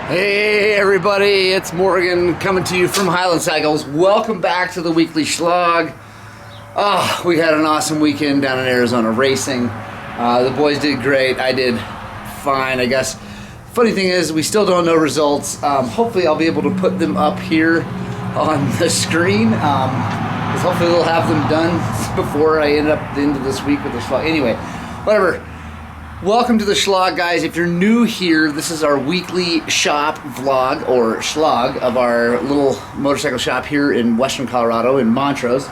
Hey everybody, it's Morgan coming to you from Highland Cycles. Welcome back to the weekly Shlog. We had an awesome weekend down in Arizona racing. The boys did great. I did fine, I guess. Funny thing is, we still don't know results. Hopefully I'll be able to put them up here on the screen. Because hopefully we'll have them done before I end up at the end of this week with the Shlog. Anyway, whatever. Welcome to the Shlog, guys. If you're new here, this is our weekly shop vlog, or Shlog, of our little motorcycle shop here in Western Colorado, in Montrose.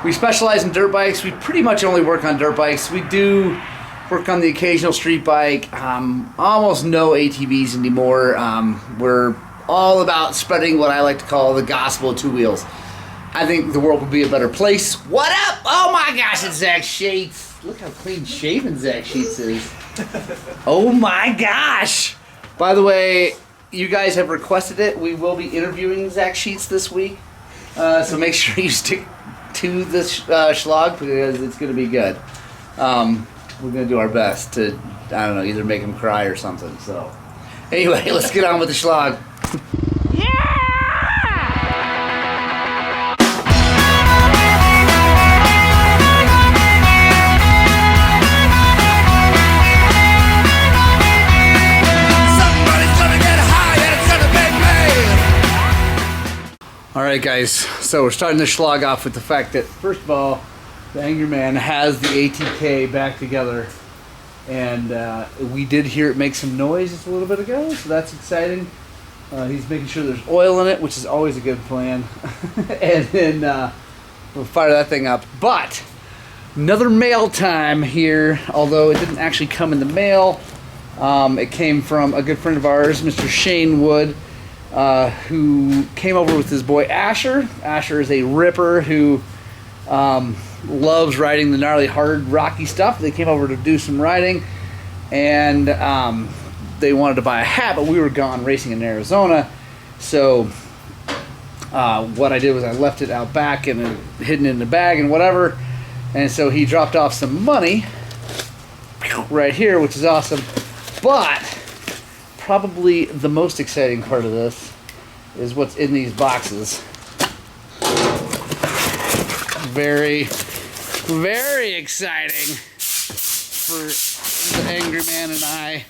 We specialize in dirt bikes. We pretty much only work on dirt bikes. We do work on the occasional street bike. Almost no ATVs anymore. We're all about spreading what I like to call the gospel of two wheels. I think the world would be a better place. What up? Oh my gosh, it's Zach Sheets. Look how clean shaven Zach Sheets is. Oh my gosh. By the way, you guys have requested it. We will be interviewing Zach Sheets this week. So make sure you stick to this Shlog because it's going to be good. We're going to do our best to, I don't know, either make him cry or something. So anyway, let's get on with the Shlog. Alright guys, so we're starting the Shlog off with the fact that, first of all, the Angry Man has the ATK back together, and we did hear it make some noise just a little bit ago, so that's exciting. He's making sure there's oil in it, which is always a good plan, and then we'll fire that thing up. But another mail time here, although it didn't actually come in the mail. It came from a good friend of ours, Mr. Shane Wood, who came over with his boy Asher. Asher is a ripper who loves riding the gnarly, hard, rocky stuff. They came over to do some riding, and they wanted to buy a hat, but we were gone racing in Arizona. So what I did was I left it out back and hidden in the bag and whatever. And so he dropped off some money right here, which is awesome. But probably the most exciting part of this is what's in these boxes. Very, very exciting for the Angry Man and I.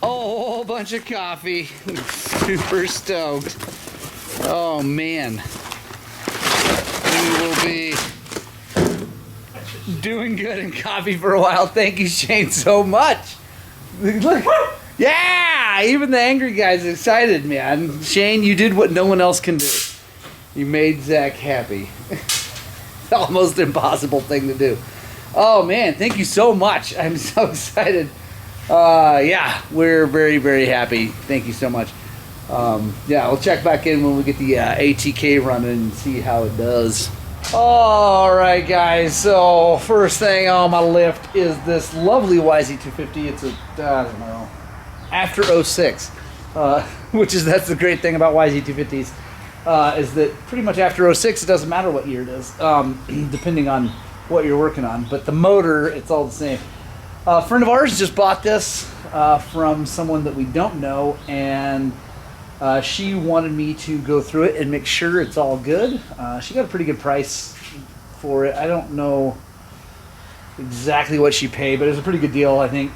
Oh, a whole bunch of coffee. Super stoked. Oh man. We will be doing good in coffee for a while. Thank you, Shane, so much. Look. Yeah, even the angry guy's excited, man. Shane, you did what no one else can do. You made Zach happy. Almost impossible thing to do. Oh, man, thank you so much. I'm so excited. Yeah, we're very, very happy. Thank you so much. Yeah, we'll check back in when we get the ATK running and see how it does. All right, guys, so first thing on my lift is this lovely YZ250. It's a, I don't know, after 06, that's the great thing about YZ250s, is that pretty much after 06, it doesn't matter what year it is, depending on what you're working on. But the motor, it's all the same. A friend of ours just bought this from someone that we don't know, and she wanted me to go through it and make sure it's all good. She got a pretty good price for it. I don't know exactly what she paid, but it was a pretty good deal, I think.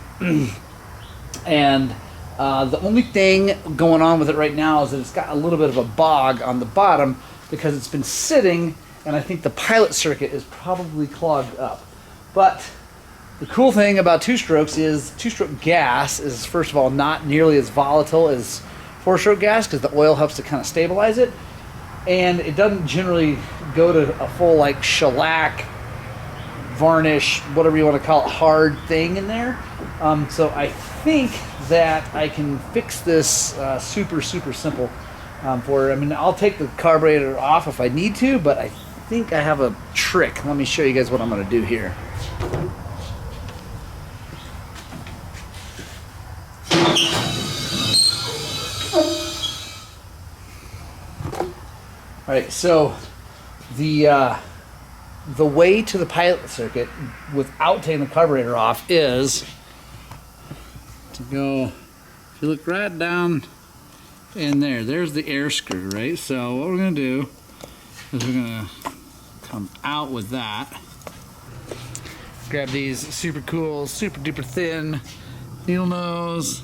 And the only thing going on with it right now is that it's got a little bit of a bog on the bottom because it's been sitting, and I think the pilot circuit is probably clogged up. But the cool thing about two-strokes is two-stroke gas is, first of all, not nearly as volatile as four-stroke gas because the oil helps to kind of stabilize it, and it doesn't generally go to a full like shellac, varnish, whatever you want to call it, hard thing in there. So I think that I can fix this super simple for her. I mean, I'll take the carburetor off if I need to, but I think I have a trick. Let me show you guys what I'm going to do here. All right, so the way to the pilot circuit without taking the carburetor off is to go if you look right down in there, there's the air screw, right? So what we're gonna do is we're gonna come out with that. Grab these super cool, super duper thin needle nose.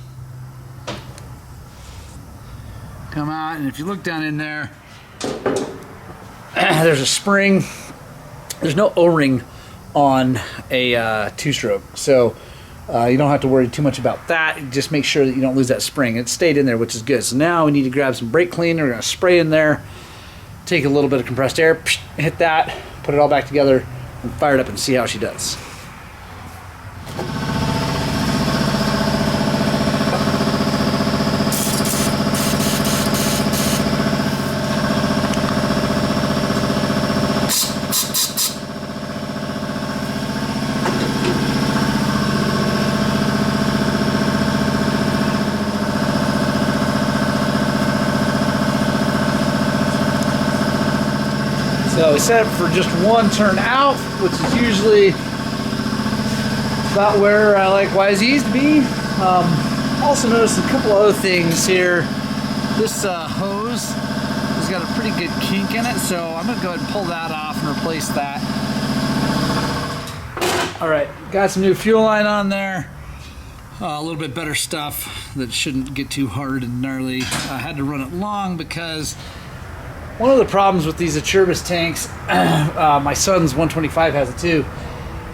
Come out, and if you look down in there, there's a spring. There's no O-ring on a two-stroke, so you don't have to worry too much about that. Just make sure that you don't lose that spring. It stayed in there, which is good. So now we need to grab some brake cleaner. We're going to spray in there, take a little bit of compressed air, hit that, put it all back together, and fire it up and see how she does. So we set it for just one turn out, which is usually about where I like YZs to be. Also noticed a couple other things here. This hose has got a pretty good kink in it, so I'm gonna go ahead and pull that off and replace that. All right, got some new fuel line on there. A little bit better stuff that shouldn't get too hard and gnarly. I had to run it long because one of the problems with these Acerbis tanks, my son's 125 has it too,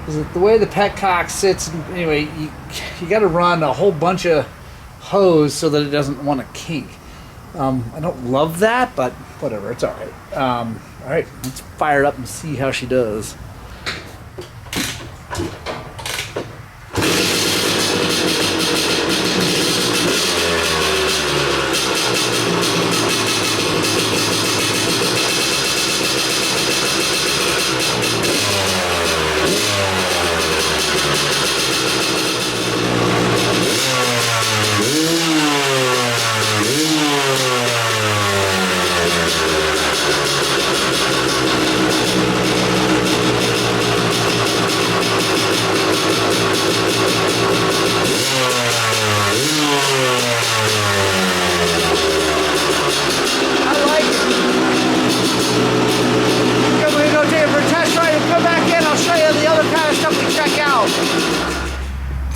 is that the way the petcock sits, anyway, you got to run a whole bunch of hose so that it doesn't want to kink. I don't love that, but whatever, it's all right. All right, let's fire it up and see how she does.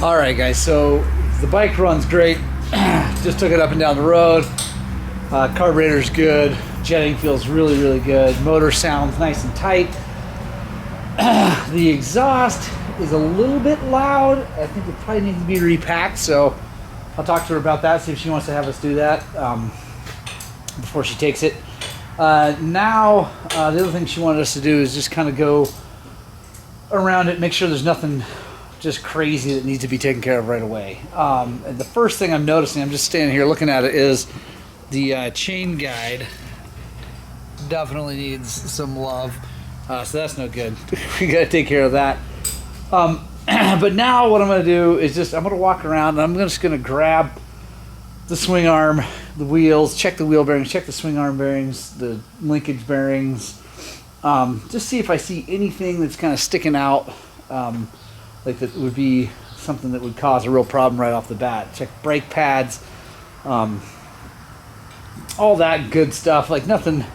Alright guys, so the bike runs great. Just took it up and down the road. Carburetor's good. Jetting feels really, really good. Motor sounds nice and tight. The exhaust is a little bit loud. I think it probably needs to be repacked, so I'll talk to her about that, see if she wants to have us do that before she takes it. Now, the other thing she wanted us to do is just kind of go around it, make sure there's nothing just crazy that needs to be taken care of right away. And the first thing I'm noticing, I'm just standing here looking at it, is the chain guide definitely needs some love. So that's no good. We got to take care of that. But now what I'm going to do is I'm going to walk around and I'm just going to grab the swing arm, the wheels, check the wheel bearings, check the swing arm bearings, the linkage bearings. Just see if I see anything that's kind of sticking out. Like that would be something that would cause a real problem right off the bat. Check brake pads, all that good stuff. Like nothing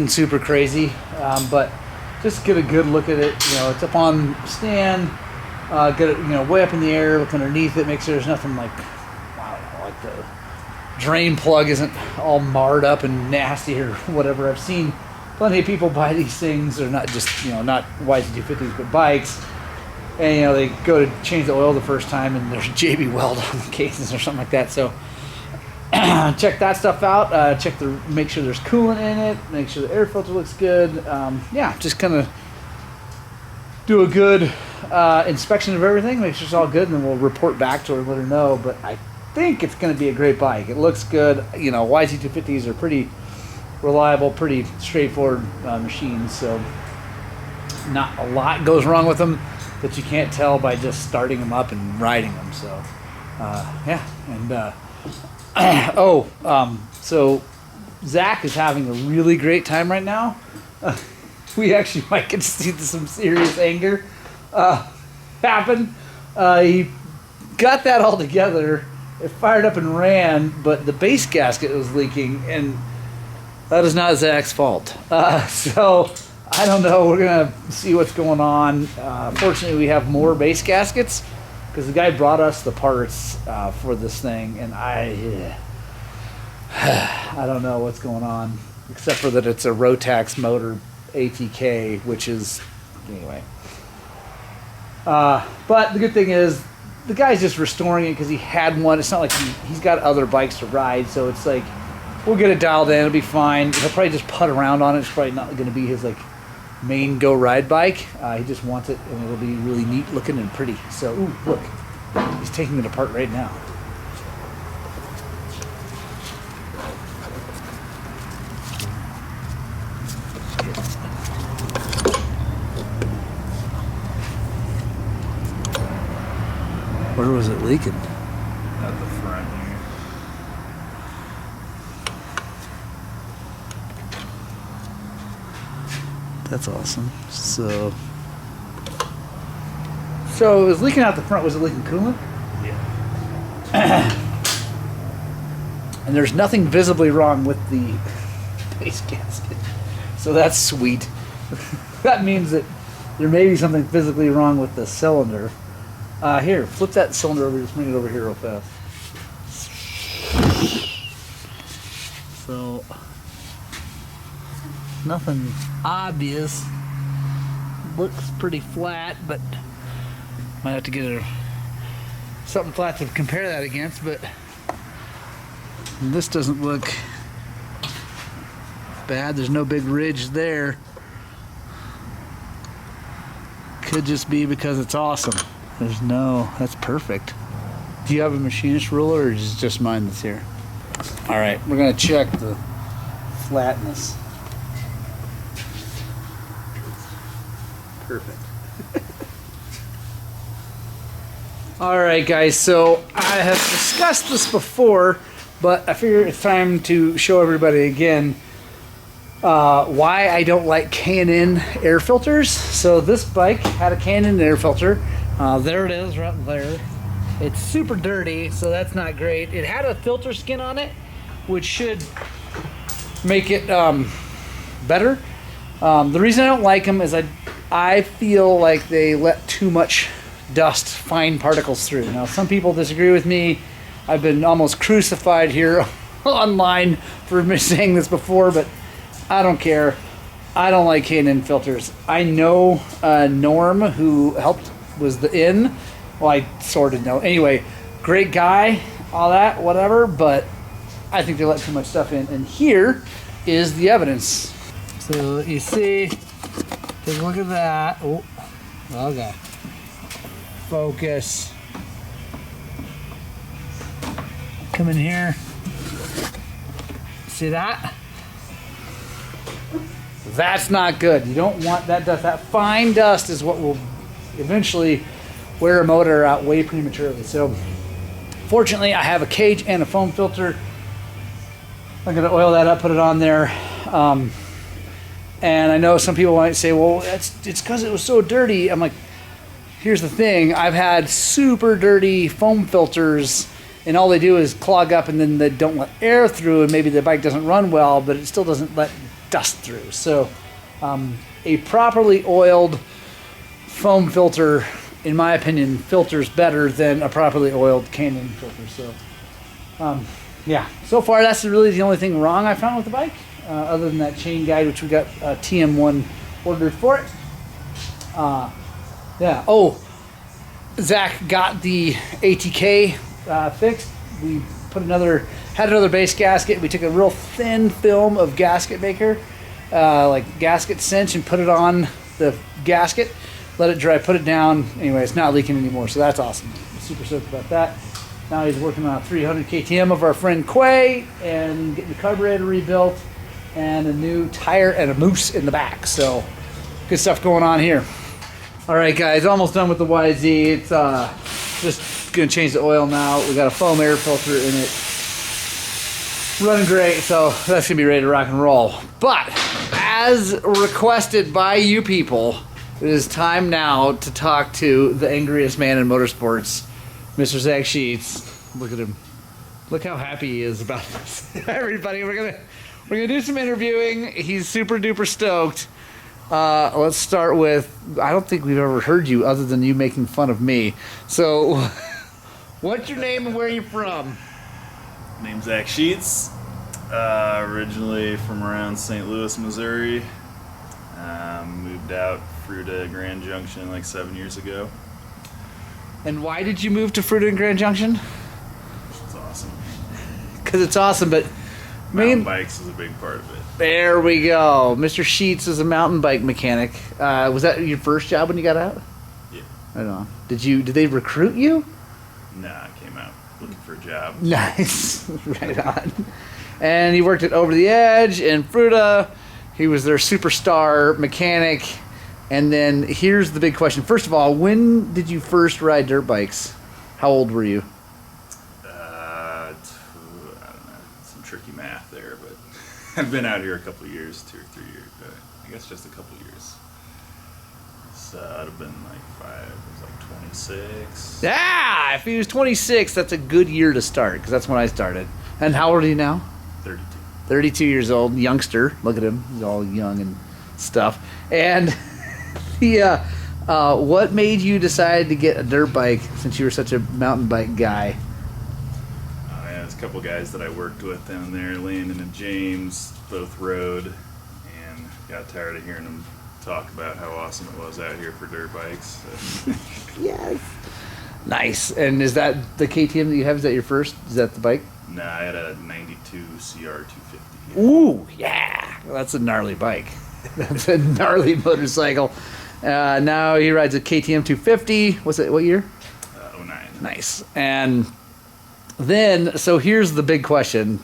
super crazy, but just get a good look at it. You know, it's up on stand, get it, way up in the air, look underneath it, make sure there's nothing like, I don't know, like the drain plug isn't all marred up and nasty or whatever. I've seen plenty of people buy these things, or not just, not YZ250s, but bikes. And they go to change the oil the first time and there's JB Weld on the cases or something like that. So check that stuff out. Make sure there's coolant in it. Make sure the air filter looks good. Yeah, just kind of do a good inspection of everything. Make sure it's all good, and then we'll report back to her and let her know. But I think it's going to be a great bike. It looks good. YZ250s are pretty reliable, pretty straightforward machines. So not a lot goes wrong with them that you can't tell by just starting them up and riding them. So yeah, and so Zach is having a really great time right now. We actually might get to see some serious anger happen. He got that all together it fired up and ran, but the base gasket was leaking, and that is not Zach's fault. So I don't know. We're gonna see what's going on. Fortunately, we have more base gaskets because the guy brought us the parts for this thing, and I don't know what's going on, except for that it's a Rotax motor ATK, which is anyway. But the good thing is the guy's just restoring it because he had one. It's not like he's got other bikes to ride, so it's like we'll get it dialed in. It'll be fine. He'll probably just putt around on it. It's probably not going to be his like main go ride bike. He just wants it, and it'll be really neat looking and pretty. So, ooh, look, he's taking it apart right now. Where was it leaking? At the front here. That's awesome. So it was leaking out the front. Was it leaking coolant? Yeah. And there's nothing visibly wrong with the base gasket. So that's sweet. That means that there may be something physically wrong with the cylinder. Here, flip that cylinder over. Just bring it over here real fast. So, nothing obvious. Looks pretty flat, but might have to get something flat to compare that against. But this doesn't look bad. There's no big ridge there. Could just be because it's awesome. That's perfect. Do you have a machinist ruler, or is it just mine that's here? All right, we're gonna check the flatness. Perfect. All right, guys, so I have discussed this before, but I figure it's time to show everybody again why I don't like K&N air filters. So this bike had a K&N air filter. There it is right there. It's super dirty, so that's not great. It had a filter skin on it, which should make it better. The reason I don't like them is I feel like they let too much dust, fine particles through. Now, some people disagree with me. I've been almost crucified here online for saying this before, but I don't care. I don't like K&N filters. I know Norm, who was the in. Well, I sort of know. Anyway, great guy, all that, whatever, but I think they let too much stuff in. And here is the evidence. So you see, take a look at that. Oh, okay. Focus. Come in here. See that? That's not good. You don't want that dust. That fine dust is what will eventually wear a motor out way prematurely. So fortunately, I have a cage and a foam filter. I'm going to oil that up, put it on there. And I know some people might say, well, it's because it was so dirty. I'm like, here's the thing. I've had super dirty foam filters, and all they do is clog up, and then they don't let air through, and maybe the bike doesn't run well, but it still doesn't let dust through. So a properly oiled foam filter, in my opinion, filters better than a properly oiled K&N filter. So yeah, so far that's really the only thing wrong I found with the bike, other than that chain guide, which we got TM1 ordered for it. Yeah. Oh, Zach got the ATK fixed. We had another base gasket. We took a real thin film of gasket maker, like gasket cinch, and put it on the gasket. Let it dry, put it down. Anyway, it's not leaking anymore, so that's awesome. I'm super stoked about that. Now he's working on a 300 KTM of our friend Quay, and getting the carburetor rebuilt, and a new tire and a moose in the back. So good stuff going on here. All right, guys, almost done with the YZ. It's just gonna change the oil now. We got a foam air filter in it. Running great, so that's gonna be ready to rock and roll. But as requested by you people, it is time now to talk to the angriest man in motorsports, Mr. Zach Sheets. Look at him. Look how happy he is about this. Everybody, we're gonna do some interviewing. He's super duper stoked. Let's start with, I don't think we've ever heard you other than you making fun of me. So, what's your name and where are you from? Name's Zach Sheets. Originally from around St. Louis, Missouri. Moved out Fruita Grand Junction like 7 years ago. And why did you move to Fruita and Grand Junction? It's awesome. Because it's awesome, but Mountain bikes is a big part of it. There we go. Mr. Sheets is a mountain bike mechanic. Was that your first job when you got out? Yeah. I don't know. Did they recruit you? Nah, I came out looking for a job. Nice. Right on. And he worked at Over the Edge in Fruita. He was their superstar mechanic. And then here's the big question. First of all, when did you first ride dirt bikes? How old were you? I don't know. Some tricky math there, but I've been out here a couple of years, 2 or 3 years. I guess just a couple of years. So I'd have been like 5. It was like 26. Yeah, if he was 26, that's a good year to start because that's when I started. And how old are you now? 32. 32 years old, youngster. Look at him. He's all young and stuff. And what made you decide to get a dirt bike since you were such a mountain bike guy? Yeah, there's a couple guys that I worked with down there, Landon and James, both rode, and got tired of hearing them talk about how awesome it was out here for dirt bikes. So. Yes. Nice. And is that the KTM that you have? Is that your first? Is that the bike? Nah, I had a 92 CR250. Ooh, yeah. Well, that's a gnarly bike. That's a gnarly motorcycle. Now he rides a KTM 250. What's it? What year? 09. Nice. And then, so here's the big question.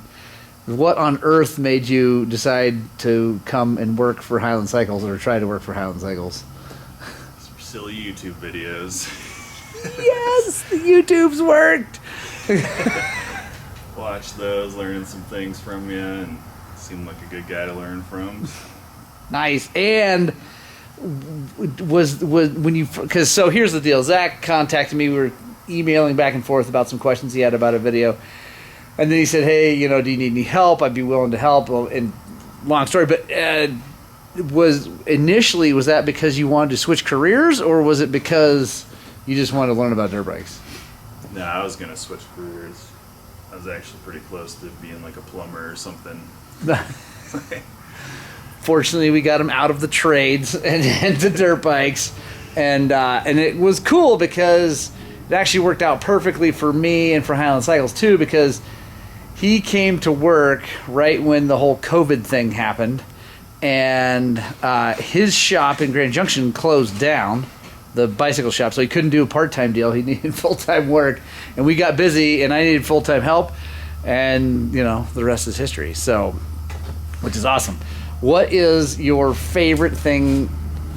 What on earth made you decide to come and work for Highland Cycles or try to work for Highland Cycles? Some silly YouTube videos. Yes, the YouTubes worked. Watch those, learning some things from you, and seemed like a good guy to learn from. Nice. And was when you, because so here's the deal. Zach contacted me. We were emailing back and forth about some questions he had about a video. And then he said, hey, do you need any help? I'd be willing to help. Well, and long story, but was that because you wanted to switch careers, or was it because you just wanted to learn about dirt bikes? No, I was going to switch careers. I was actually pretty close to being like a plumber or something. Fortunately, we got him out of the trades and into dirt bikes. And it was cool because it actually worked out perfectly for me and for Highland Cycles too, because he came to work right when the whole COVID thing happened, and his shop in Grand Junction closed down, the bicycle shop, so he couldn't do a part-time deal. He needed full-time work, and we got busy, and I needed full-time help, and the rest is history. So, which is awesome. What is your favorite thing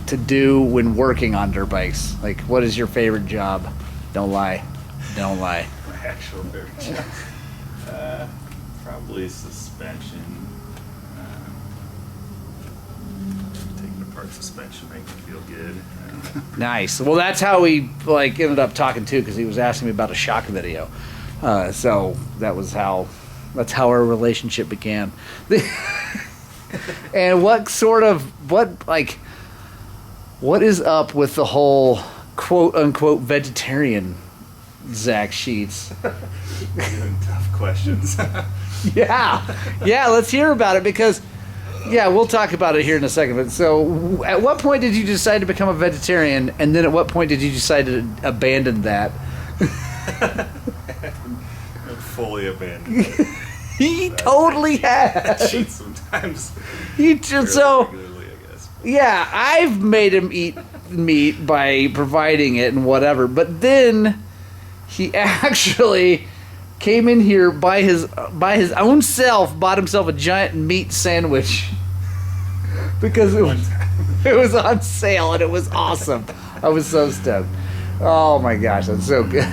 to do when working on dirt bikes? Like, what is your favorite job? Don't lie. Don't lie. My actual favorite job. Probably suspension. Taking apart suspension makes me feel good. Nice. Well, that's how we ended up talking too, because he was asking me about a shock video. So that's how our relationship began. And what is up with the whole quote unquote vegetarian Zach Sheets? Tough questions. Yeah, let's hear about it, because we'll talk about it here in a second. But so, at what point did you decide to become a vegetarian, and then at what point did you decide to abandon that? Fully abandoned it. He totally has. Cheat sometimes. He just so. Regularly, I guess. Yeah, I've made him eat meat by providing it and whatever, but then he actually came in here by his own self, bought himself a giant meat sandwich because it was on sale and it was awesome. I was so stoked. Oh my gosh, that's so good.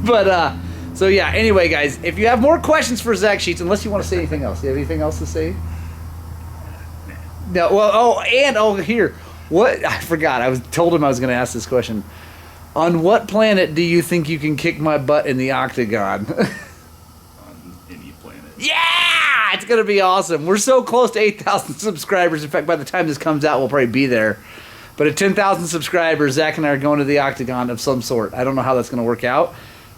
But so yeah. Anyway, guys, if you have more questions for Zach Sheets, unless you want to say anything else, do you have anything else to say? No. Well, here. What I forgot. Told him I was going to ask this question. On what planet do you think you can kick my butt in the octagon? On Yeah! It's going to be awesome. We're so close to 8,000 subscribers. In fact, by the time this comes out, we'll probably be there. But at 10,000 subscribers, Zach and I are going to the octagon of some sort. I don't know how that's going to work out.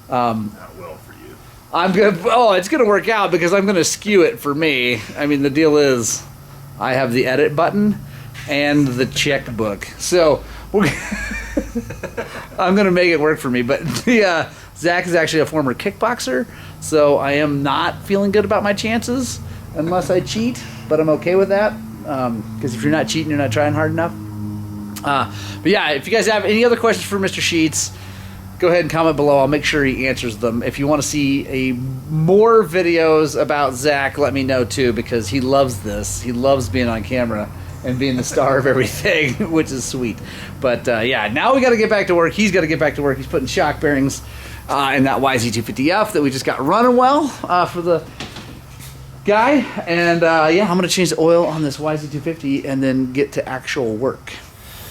Not well for you. It's going to work out because I'm going to skew it for me. I mean, the deal is I have the edit button and the checkbook. So I'm going to make it work for me. But Zach is actually a former kickboxer, so I am not feeling good about my chances unless I cheat. But I'm okay with that because if you're not cheating, you're not trying hard enough. But yeah, if you guys have any other questions for Mr. Sheets, go ahead and comment below. I'll make sure he answers them. If you want to see more videos about Zach, let me know too, because he loves this. He loves being on camera and being the star of everything, which is sweet. But yeah, now we got to get back to work. He's got to get back to work. He's putting shock bearings in that YZ250F that we just got running well for the guy. And yeah, I'm going to change the oil on this YZ250 and then get to actual work.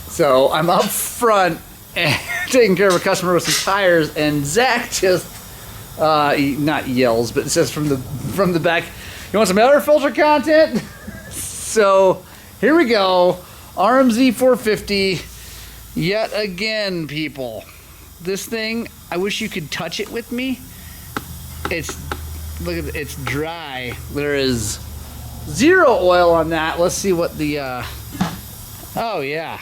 So I'm up front and taking care of a customer with some tires, and Zach just not yells, but it says from the back, "You want some air filter content?" So here we go, YZ250 yet again, people. This thing, I wish you could touch it with me. Look at it, it's dry. There is 0 oil on that. Let's see what the oh yeah.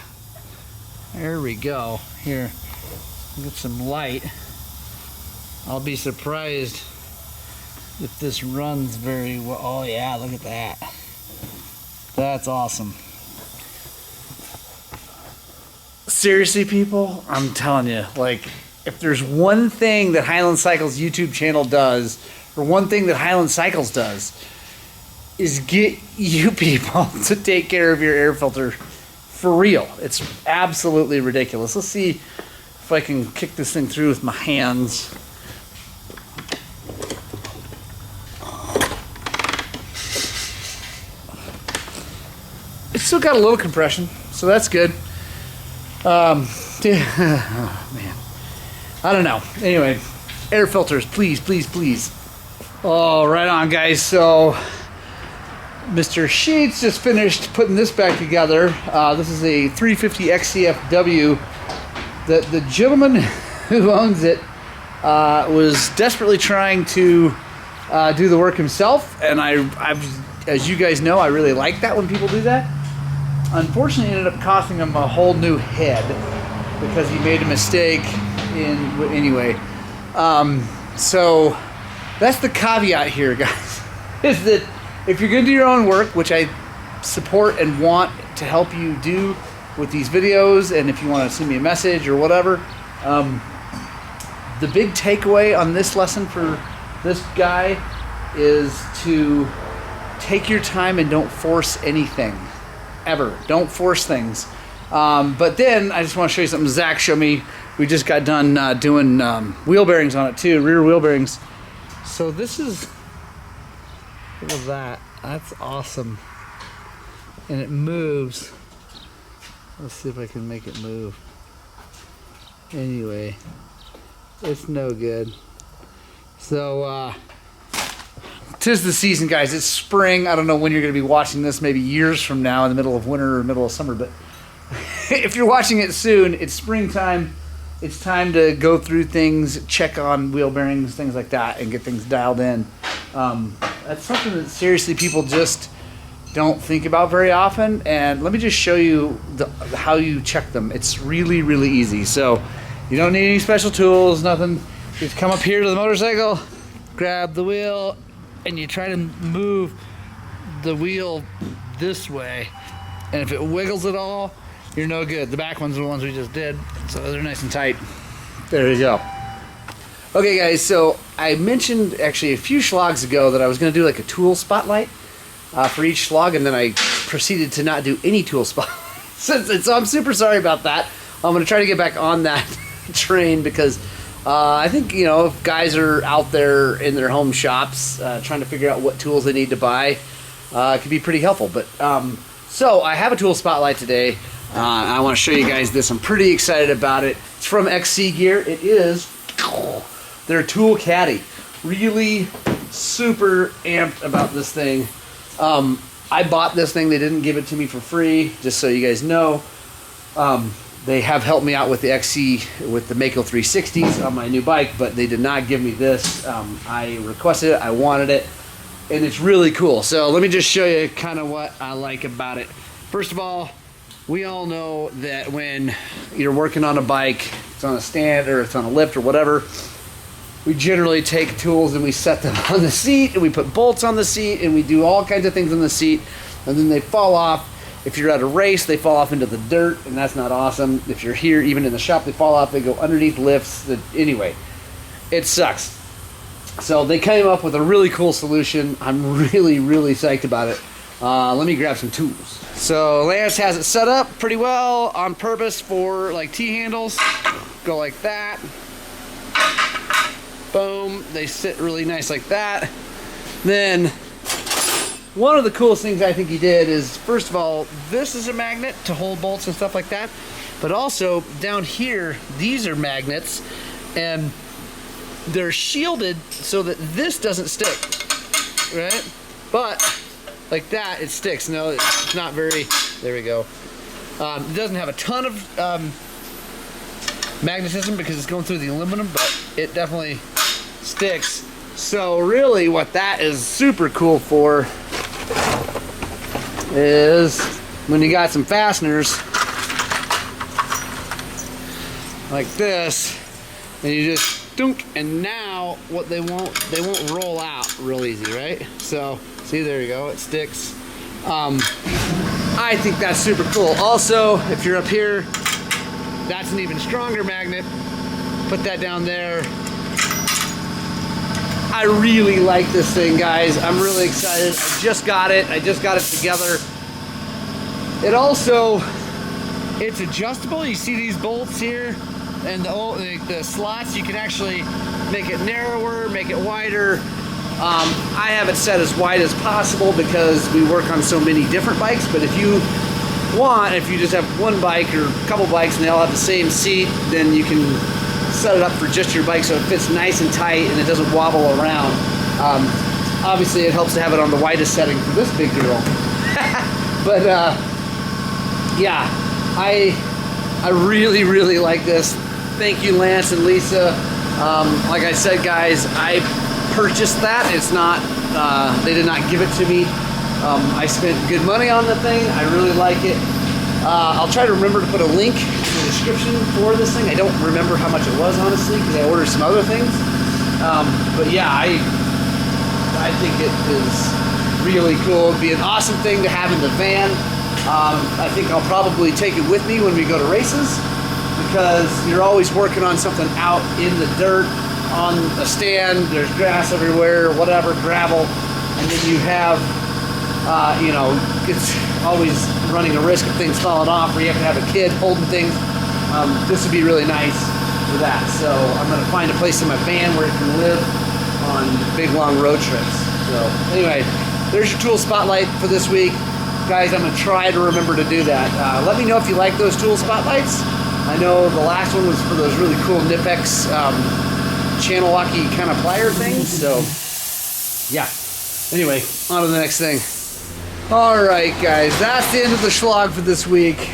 There we go. Here, get some light. I'll be surprised if this runs very well. Oh yeah, look at that. That's awesome. Seriously, people, I'm telling you, like, if there's one thing that Highland Cycles YouTube channel does, or one thing that Highland Cycles does, is get you people to take care of your air filter. For real, it's absolutely ridiculous. Let's see if I can kick this thing through with my hands. It's still got a little compression, so that's good. Yeah, oh man, I don't know. Anyway, air filters, please, please, please. Oh, right on, guys. So Mr. Sheets just finished putting this back together. This is a 350 XCFW. The gentleman who owns it was desperately trying to do the work himself, and I've, as you guys know, I really like that when people do that. Unfortunately, it ended up costing him a whole new head because he made a mistake anyway. So that's the caveat here, guys, is that if you're going to do your own work, which I support and want to help you do with these videos, and if you want to send me a message or whatever, the big takeaway on this lesson for this guy is to take your time and don't force anything. Ever. Don't force things. But then I just want to show you something Zach showed me. We just got done doing wheel bearings on it too, rear wheel bearings. So this is, look at that. That's awesome. And it moves. Let's see if I can make it move. Anyway, it's no good. So, 'tis the season, guys. It's spring. I don't know when you're going to be watching this, maybe years from now in the middle of winter or middle of summer, but if you're watching it soon, it's springtime. It's time to go through things, check on wheel bearings, things like that, and get things dialed in. That's something that seriously people just don't think about very often, and let me just show you how you check them. It's really, really easy. So you don't need any special tools, nothing. Just come up here to the motorcycle, grab the wheel, and you try to move the wheel this way, and if it wiggles at all, you're no good. The back ones are the ones we just did, so they're nice and tight. There you go. Okay, guys, so I mentioned actually a few shlogs ago that I was going to do like a tool spotlight for each shlog, and then I proceeded to not do any tool spotlights. So I'm super sorry about that. I'm going to try to get back on that train because I think, you know, if guys are out there in their home shops trying to figure out what tools they need to buy, it can be pretty helpful. But so I have a tool spotlight today. I want to show you guys this. I'm pretty excited about it. It's from XC Gear. It is their tool caddy. Really super amped about this thing. I bought this thing. They didn't give it to me for free, just so you guys know. They have helped me out with the XC, with the Mako 360s on my new bike, but they did not give me this. I requested it, I wanted it, and it's really cool. So let me just show you kind of what I like about it. First of all, we all know that when you're working on a bike, it's on a stand or it's on a lift or whatever, we generally take tools and we set them on the seat, and we put bolts on the seat, and we do all kinds of things on the seat, and then they fall off. If you're at a race, they fall off into the dirt, and that's not awesome. If you're here, even in the shop, they fall off, they go underneath lifts. Anyway, it sucks. So they came up with a really cool solution. I'm really, really psyched about it. Let me grab some tools. So Lance has it set up pretty well on purpose for like T-handles. Go like that. Boom. They sit really nice like that. Then one of the coolest things I think he did is, first of all, this is a magnet to hold bolts and stuff like that. But also down here, these are magnets, and they're shielded so that this doesn't stick, right? But like that, it sticks. No, it's not very, there we go. It doesn't have a ton of magnetism because it's going through the aluminum, but it definitely sticks. So really what that is super cool for is when you got some fasteners like this, and you just dunk, and now what they won't roll out real easy, right? So see, there you go, it sticks. I think that's super cool. Also, if you're up here, that's an even stronger magnet. Put that down there. I really like this thing, guys. I'm really excited. I just got it. I just got it together. It also, it's adjustable. You see these bolts here and the slots. You can actually make it narrower, make it wider. I have it set as wide as possible because we work on so many different bikes. But if you want, if you just have one bike or a couple bikes and they all have the same seat, then you can set it up for just your bike so it fits nice and tight and it doesn't wobble around. Obviously it helps to have it on the widest setting for this big girl. But yeah, I really, really like this. Thank you, Lance and Lisa. Like I said, guys, I purchased that. It's not, they did not give it to me. I spent good money on the thing. I really like it. I'll try to remember to put a link in the description for this thing. I don't remember how much it was, honestly, because I ordered some other things. But yeah, I think it is really cool. It'd be an awesome thing to have in the van. I think I'll probably take it with me when we go to races, because you're always working on something out in the dirt, on a stand, there's grass everywhere, whatever, gravel, and then you have, you know, it's always running a risk of things falling off, or you have to have a kid holding things. This would be really nice for that. So I'm going to find a place in my van where it can live on big, long road trips. So anyway, there's your tool spotlight for this week. Guys, I'm going to try to remember to do that. Let me know if you like those tool spotlights. I know the last one was for those really cool Nipex channel locky kind of plier things. So yeah. Anyway, on to the next thing. Alright guys, that's the end of the Shlog for this week.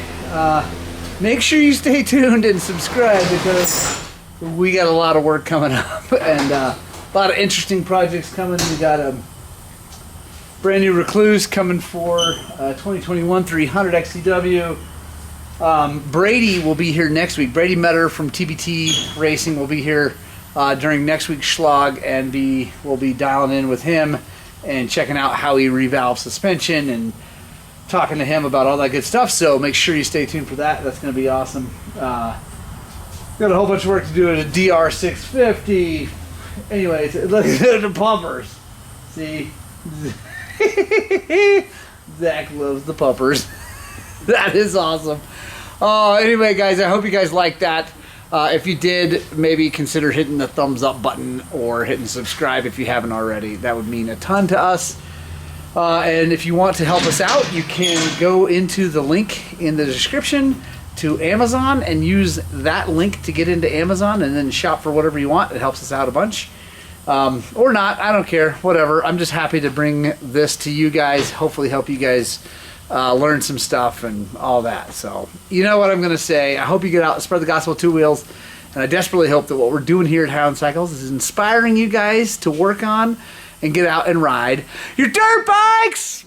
Make sure you stay tuned and subscribe, because we got a lot of work coming up and a lot of interesting projects coming. We got a brand new Recluse coming for 2021 300 XCW. Brady will be here next week. Brady Metter from TBT Racing will be here during next week's Shlog, and we'll be dialing in with him and checking out how he revalves suspension and talking to him about all that good stuff. So make sure you stay tuned for that. That's going to be awesome. Got a whole bunch of work to do at a DR650. Anyways, look at the pumpers. See? Zach loves the pumpers. That is awesome. Anyway, guys, I hope you guys liked that. If you did, maybe consider hitting the thumbs up button or hitting subscribe if you haven't already. That would mean a ton to us. And if you want to help us out, you can go into the link in the description to Amazon and use that link to get into Amazon and then shop for whatever you want. It helps us out a bunch. or not. I don't care. Whatever. I'm just happy to bring this to you guys. Hopefully help you guys learn some stuff and all that. So you know what I'm going to say. I hope you get out and spread the gospel of two wheels. And I desperately hope that what we're doing here at Hound Cycles is inspiring you guys to work on and get out and ride your dirt bikes.